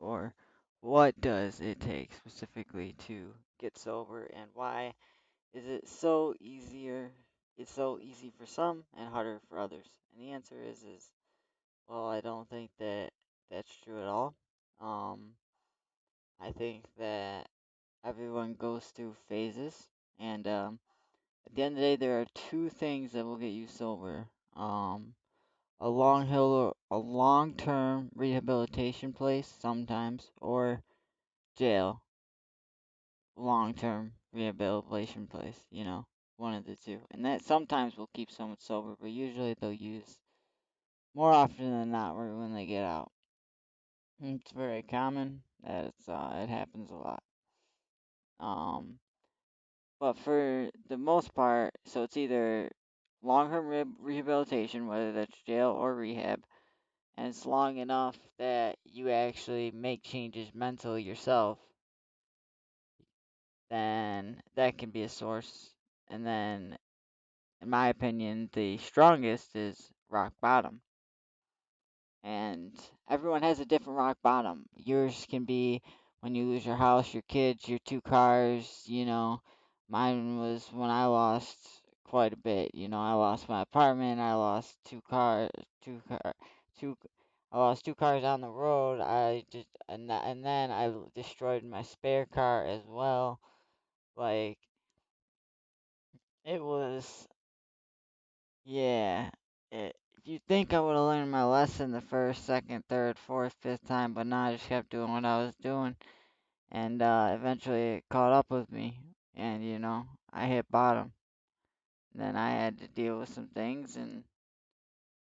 or what does it take specifically to get sober, and why is it so easier? It's so easy for some and harder for others. And the answer is well, I don't think that that's true at all. Um, I think that everyone goes through phases, and at the end of the day, there are two things that will get you sober. A long-term rehabilitation place sometimes, or jail, long-term rehabilitation place. One of the two, and that sometimes will keep someone sober, but usually they'll use more often than not when they get out. It's very common. It happens a lot. Um, but for the most part, so it's either long-term rehabilitation, whether that's jail or rehab, and it's long enough that you actually make changes mentally yourself, then that can be a source. And then, in my opinion, the strongest is rock bottom. And everyone has a different rock bottom. Yours can be when you lose your house, your kids, your two cars. Mine was when I lost quite a bit. I lost my apartment, I lost two I lost two cars on the road. I just and then destroyed my spare car as well. Like it was yeah. If you think I would have learned my lesson the first, second, third, fourth, fifth time, but no, I just kept doing what I was doing, and eventually it caught up with me, and I hit bottom. And then I had to deal with some things, and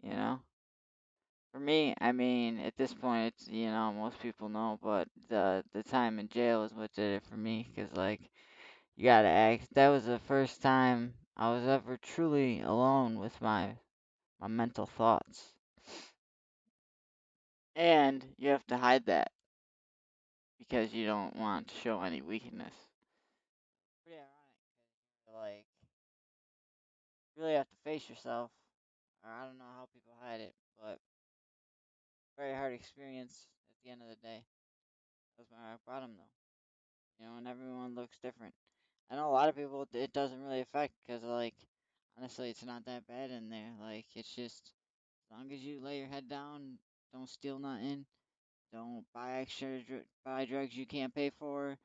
you know, for me, I mean, at this point, it's most people know, but the time in jail is what did it for me, 'cause like you gotta act. That was the first time I was ever truly alone with my mental thoughts. And you have to hide that because you don't want to show any weakness. Pretty ironic, 'cause, like, you really have to face yourself. Or I don't know how people hide it, but very hard experience at the end of the day. That's my rock bottom, though. And everyone looks different. I know a lot of people it doesn't really affect because, like, honestly, it's not that bad in there. Like, it's just as long as you lay your head down, don't steal nothing, don't buy drugs you can't pay for.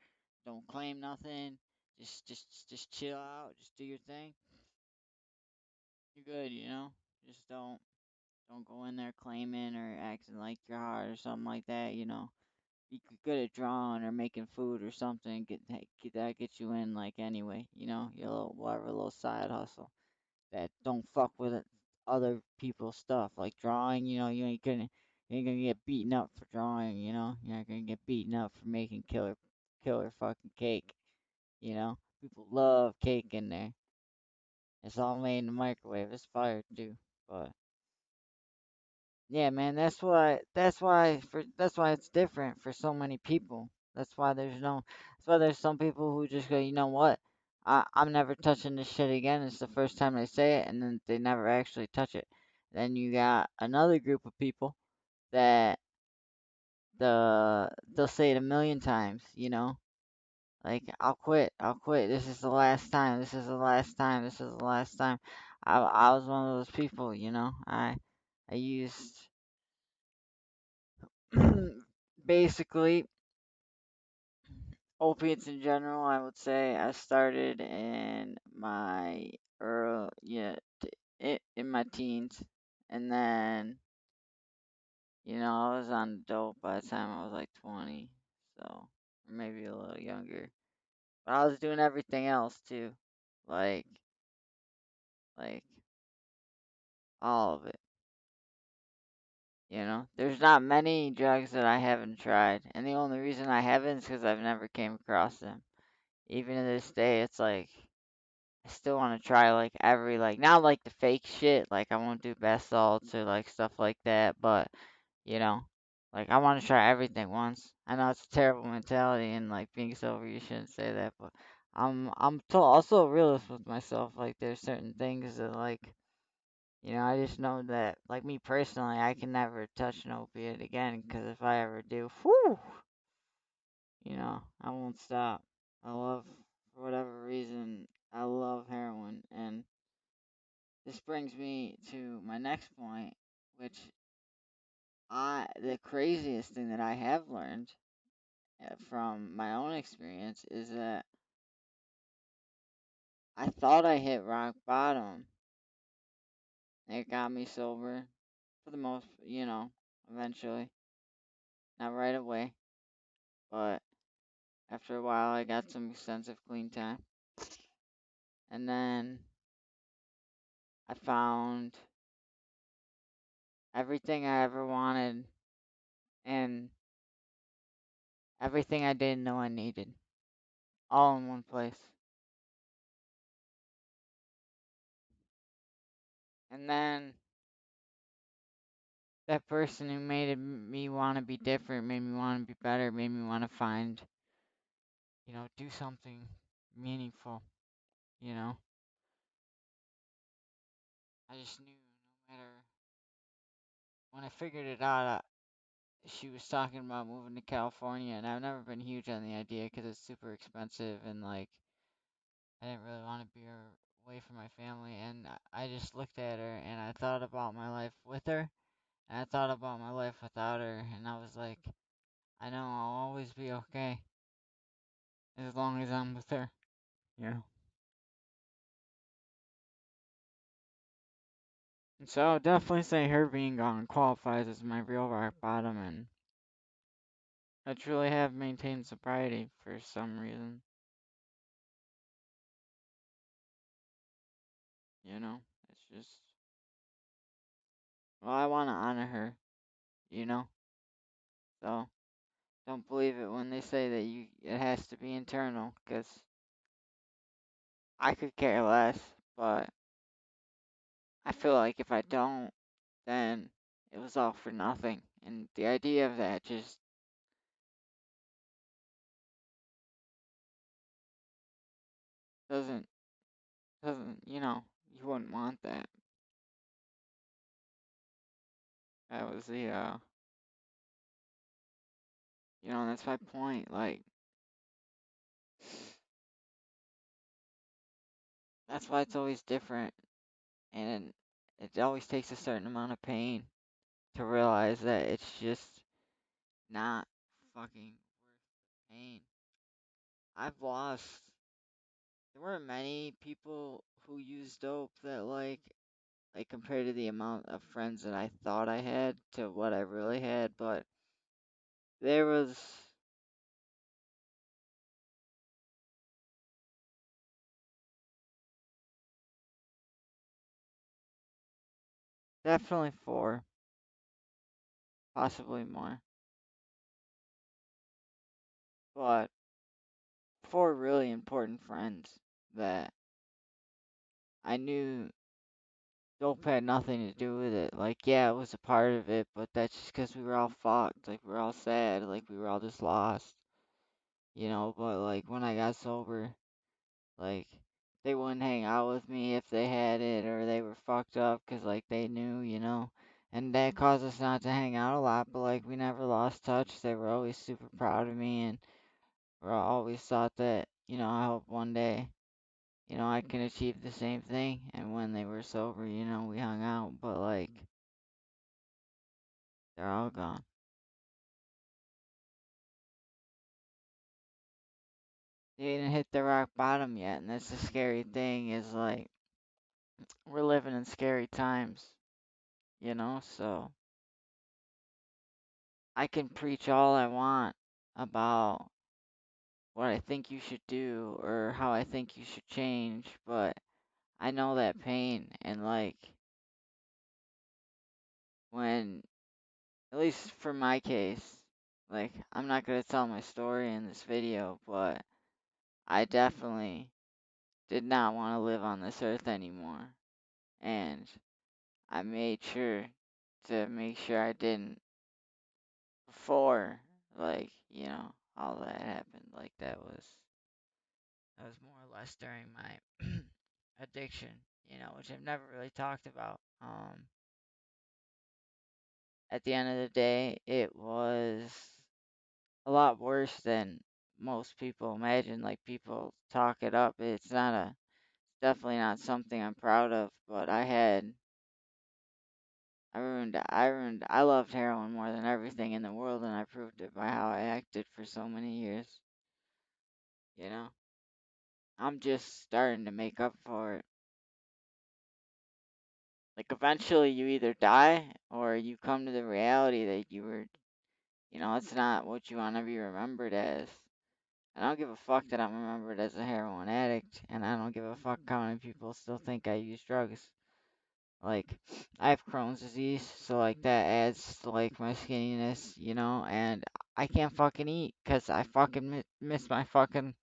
Don't claim nothing. Just chill out. Just do your thing. You're good. Just don't go in there claiming or acting like you're hard or something like that. Be good at drawing or making food or something. Get you in like anyway. Your little whatever little side hustle that don't fuck with it, other people's stuff like drawing. You ain't gonna get beaten up for drawing. You're not gonna get beaten up for making killer fucking cake. People love cake in there. It's all made in the microwave. It's fire too. But yeah, man, that's why it's different for so many people. That's why there's some people who just go, you know what? I'm never touching this shit again. It's the first time they say it, and then they never actually touch it. Then you got another group of people that they'll say it a million times. Like, I'll quit. This is the last time. This is the last time. This is the last time. I was one of those people. I used basically opiates in general. I would say I started in my early, yeah, in my teens, and then I was on dope by the time I was like 20, so or maybe a little younger. But I was doing everything else too, like like all of it. There's not many drugs that I haven't tried, and the only reason I haven't is because I've never came across them. Even to this day, it's like I still want to try like every like not like the fake shit, like I won't do bath salts or like stuff like that, but you know, like I want to try everything once. I know it's a terrible mentality, and like being sober, you shouldn't say that, but I'm also a realist with myself. Like there's certain things that like I just know that, like me personally, I can never touch an opiate again because if I ever do, whew, I won't stop. For whatever reason, I love heroin. And this brings me to my next point, which the craziest thing that I have learned from my own experience is that I thought I hit rock bottom. It got me sober for the most, eventually. Not right away, but after a while, I got some extensive clean time. And then I found everything I ever wanted and everything I didn't know I needed, all in one place. And then that person who made me want to be different, made me want to be better, made me want to find, do something meaningful, you know? I just knew no matter when I figured it out, she was talking about moving to California, and I've never been huge on the idea because it's super expensive and like I didn't really want to be away from my family. And I just looked at her and I thought about my life with her, and I thought about my life without her, and I was like, I know I'll always be okay as long as I'm with her. Yeah. And so I would definitely say her being gone qualifies as my real rock bottom, and I truly have maintained sobriety for some reason. It's just, well, I want to honor her, you know? So don't believe it when they say that it has to be internal, because I could care less, but I feel like if I don't, then it was all for nothing. And the idea of that just doesn't, you wouldn't want that. That was that's my point. Like, that's why it's always different. And it always takes a certain amount of pain to realize that it's just not fucking worth the pain. I've lost. There weren't many people who used dope that like compared to the amount of friends that I thought I had to what I really had, but there was definitely four, possibly more, but four really important friends that I knew dope had nothing to do with it. Like, yeah, it was a part of it, but that's just because we were all fucked. Like, we were all sad. Like, we were all just lost, But, like, when I got sober, like, they wouldn't hang out with me if they had it or they were fucked up because, like, they knew. And that caused us not to hang out a lot, but, like, we never lost touch. They were always super proud of me and we always thought that, I hope one day, I can achieve the same thing. And when they were sober, we hung out, but, like, they're all gone. They didn't hit the rock bottom yet, and that's the scary thing is, like, we're living in scary times, So I can preach all I want about what I think you should do or how I think you should change, but I know that pain and like when at least for my case, like I'm not gonna tell my story in this video, but I definitely did not want to live on this earth anymore. And I made sure to make sure I didn't before all that happened. Like that was more or less during my addiction. which I've never really talked about. At the end of the day, it was a lot worse than most people imagine. Like people talk it up. It's not a definitely not something I'm proud of, but I loved heroin more than everything in the world, and I proved it by how I acted for so many years. You know, I'm just starting to make up for it. Like eventually you either die or you come to the reality that it's not what you want to be remembered as. I don't give a fuck that I'm remembered as a heroin addict, and I don't give a fuck how many people still think I use drugs. Like, I have Crohn's disease, so like that adds to like my skinniness, and I can't fucking eat because I fucking miss my fucking,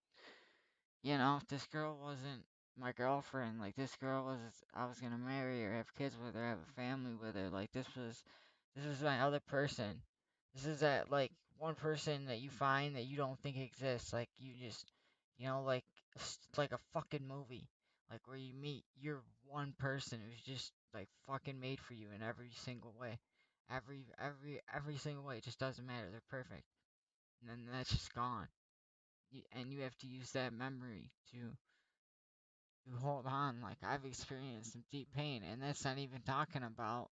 if this girl wasn't my girlfriend, like this girl was, I was gonna marry her, have kids with her, have a family with her, like this was my other person. This is that like one person that you find that you don't think exists, like you just, like like a fucking movie, like where you meet your one person who's just like fucking made for you in every single way, every single way. It just doesn't matter. They're perfect, and then that's just gone. And you have to use that memory to hold on. Like I've experienced some deep pain, and that's not even talking about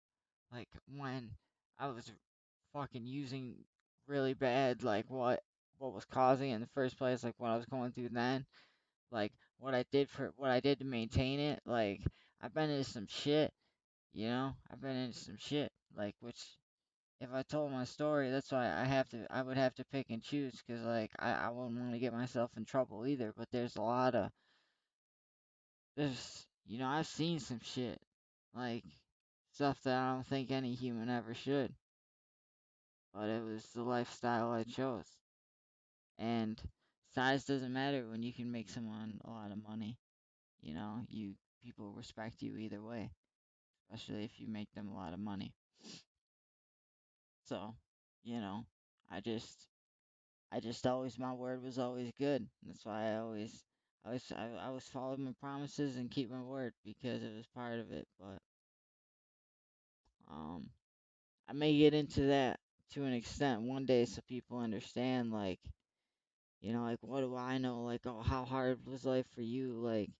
like when I was fucking using really bad, like what was causing it in the first place, like what I was going through then, like what I did to maintain it. Like I've been into some shit, I've been into some shit, like which if I told my story, that's why I would have to pick and choose, because like I wouldn't want to get myself in trouble either. But I've seen some shit, like stuff that I don't think any human ever should, but it was the lifestyle I chose. And size doesn't matter when you can make someone a lot of money. You people respect you either way, especially if you make them a lot of money. So, you know, I just I just always my word was always good. That's why I always followed my promises and keep my word because it was part of it. But um I may get into that to an extent one day so people understand, like what do I know? Like, oh, how hard was life for you? Like,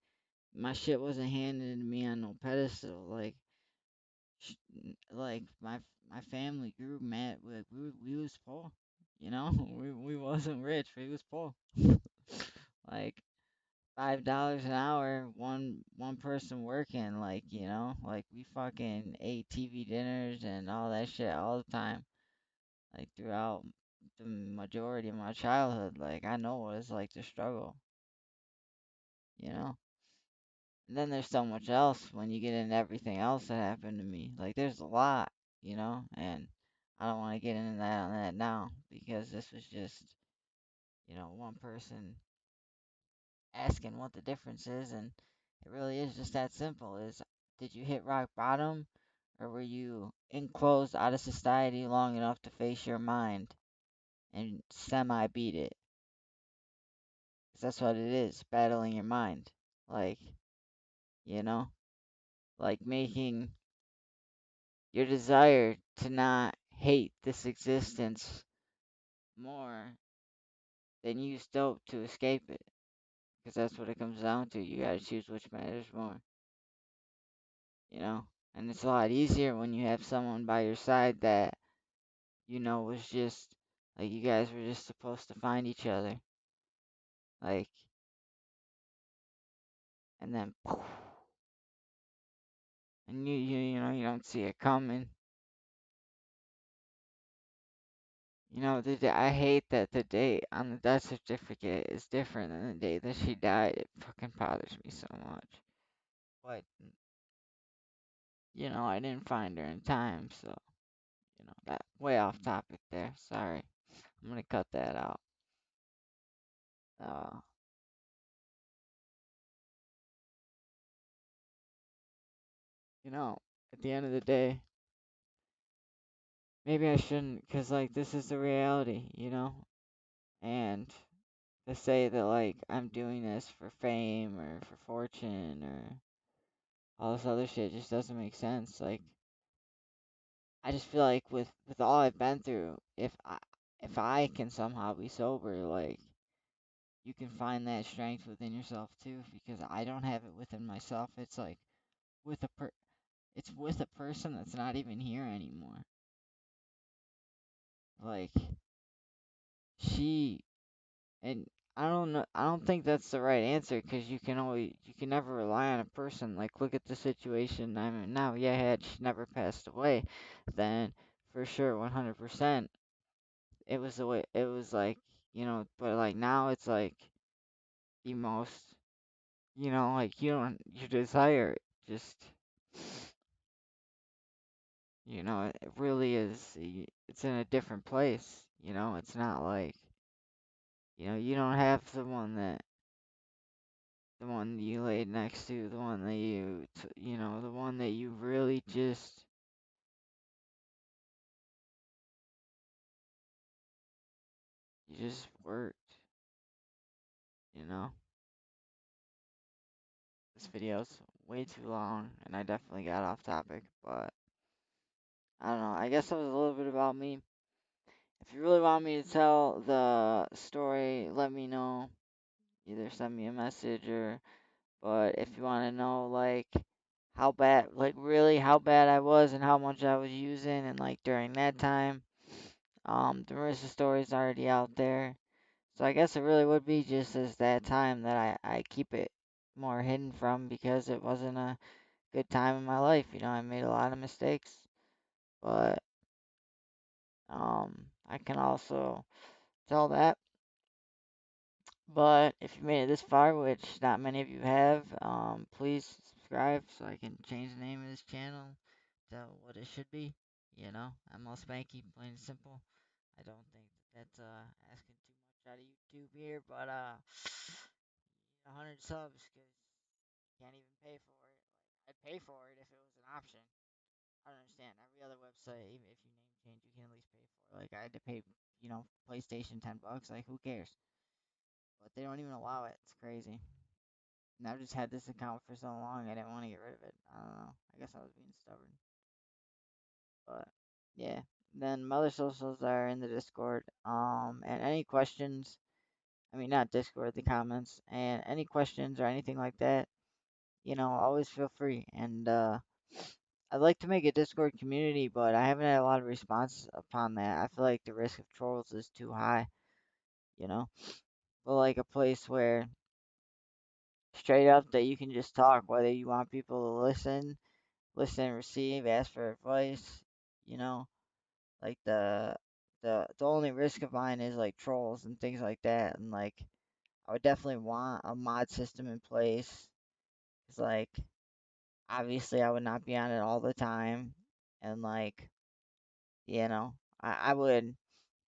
my shit wasn't handed to me on no pedestal. Like my family grew mad. Like, we was poor, we wasn't rich. We was poor. Like $5 an hour, one person working. Like we fucking ate TV dinners and all that shit all the time. Like throughout the majority of my childhood. Like I know what it's like to struggle. You know. And then there's so much else when you get into everything else that happened to me. Like there's a lot, and I don't want to get into that on that now because this was just, one person asking what the difference is, and it really is just that simple. Did you hit rock bottom, or were you enclosed out of society long enough to face your mind and semi beat it? 'Cause that's what it is, battling your mind. Like, you know, like making your desire to not hate this existence more than use dope to escape it. Because that's what it comes down to. You gotta choose which matters more, you know? And it's a lot easier when you have someone by your side that, was just, like, you guys were just supposed to find each other. Like, and then, poof, and you don't see it coming. I hate that the date on the death certificate is different than the day that she died. It fucking bothers me so much. But, I didn't find her in time, so, that way off topic there. Sorry. I'm gonna cut that out. Uh, at the end of the day, maybe I shouldn't, cause like this is the reality, and to say that like I'm doing this for fame or for fortune or all this other shit just doesn't make sense. Like, I just feel like with all I've been through, if I can somehow be sober, like you can find that strength within yourself too. Because I don't have it within myself. It's like with a per, it's with a person that's not even here anymore. Like she and I don't know. I don't think that's the right answer because you can never rely on a person. Like, look at the situation I'm in now. Yeah, had she never passed away, then for sure, 100%, it was the way. It was like, but like now it's like the most, like you don't your desire just, it really is. It's in a different place. It's not like, you don't have the one you laid next to, the one that the one that you really just, you just worked, you know? This video's way too long, and I definitely got off topic, but I don't know. I guess that was a little bit about me. If you really want me to tell the story, let me know. Either send me a message but if you want to know, like, how bad, like, really how bad I was and how much I was using, and, like, during that time, the rest of the story's already out there. So I guess it really would be just as that time that I keep it more hidden from because it wasn't a good time in my life. I made a lot of mistakes, but I can also tell that. But if you made it this far, which not many of you have, please subscribe so I can change the name of this channel to what it should be. I'm all spanky, plain and simple. I don't think that's asking too much out of YouTube here, but 100 subs because can't even pay for it. Like, I'd pay for it if it was an option. I don't understand. Every other website, even if you name change, you can at least pay for it. Like I had to pay, PlayStation $10. Like who cares? But they don't even allow it. It's crazy. And I've just had this account for so long, I didn't want to get rid of it. I don't know. I guess I was being stubborn. But yeah. Then my other socials are in the Discord. And any questions, I mean not Discord, the comments, and any questions or anything like that, always feel free. And I'd like to make a Discord community, but I haven't had a lot of response upon that. I feel like the risk of trolls is too high, you know? But like a place where straight up that you can just talk, whether you want people to listen, receive, ask for advice, you know? Like the only risk of mine is like trolls and things like that, and like I would definitely want a mod system in place. Cause like obviously I would not be on it all the time, and like I would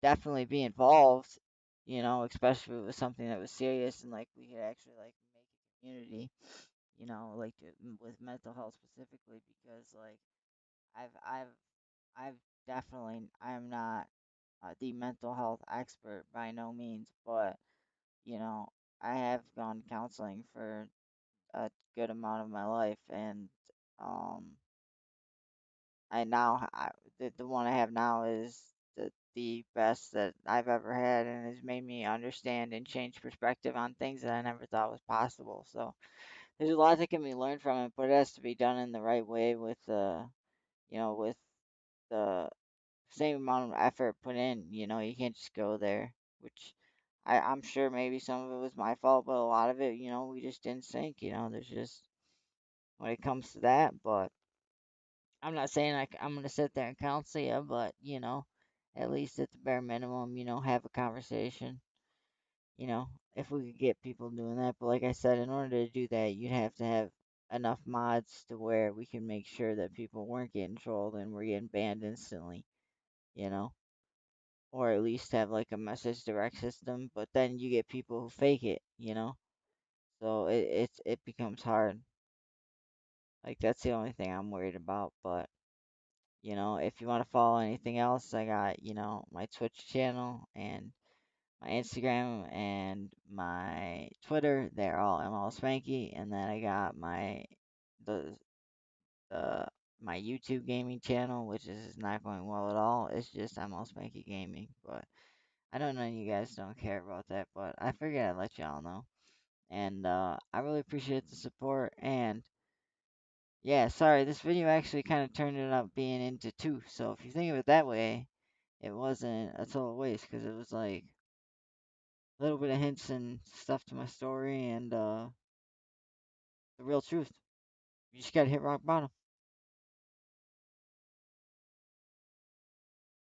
definitely be involved, especially if it was something that was serious and like we could actually like make a community, like with mental health specifically because like I've I've I've definitely I'm not the mental health expert by no means, but you know I have gone to counseling for a good amount of my life, and um the one I have now is the best that I've ever had, and has made me understand and change perspective on things that I never thought was possible. So there's a lot that can be learned from it, but it has to be done in the right way with with the same amount of effort put in. You can't just go there, which I'm sure maybe some of it was my fault, but a lot of it, we just didn't sync. There's just when it comes to that, but I'm not saying I'm gonna sit there and counsel you, but at least at the bare minimum, have a conversation. If we could get people doing that, but like I said, in order to do that, you'd have to have enough mods to where we can make sure that people weren't getting trolled and were getting banned instantly, you know, or at least have like a message direct system. But then you get people who fake it, so it becomes hard. Like that's the only thing I'm worried about, but. If you want to follow anything else, I got, my Twitch channel and my Instagram and my Twitter. They're all ML Spanky. And then I got the uh my YouTube gaming channel, which is not going well at all. It's just I'm all Spanky Gaming, but I know none of you guys don't care about that, but I figured I'd let y'all know. And I really appreciate the support. And yeah, sorry, this video actually kind of turned it up being into two. So if you think of it that way, it wasn't a total waste because it was like a little bit of hints and stuff to my story and the real truth. You just gotta hit rock bottom.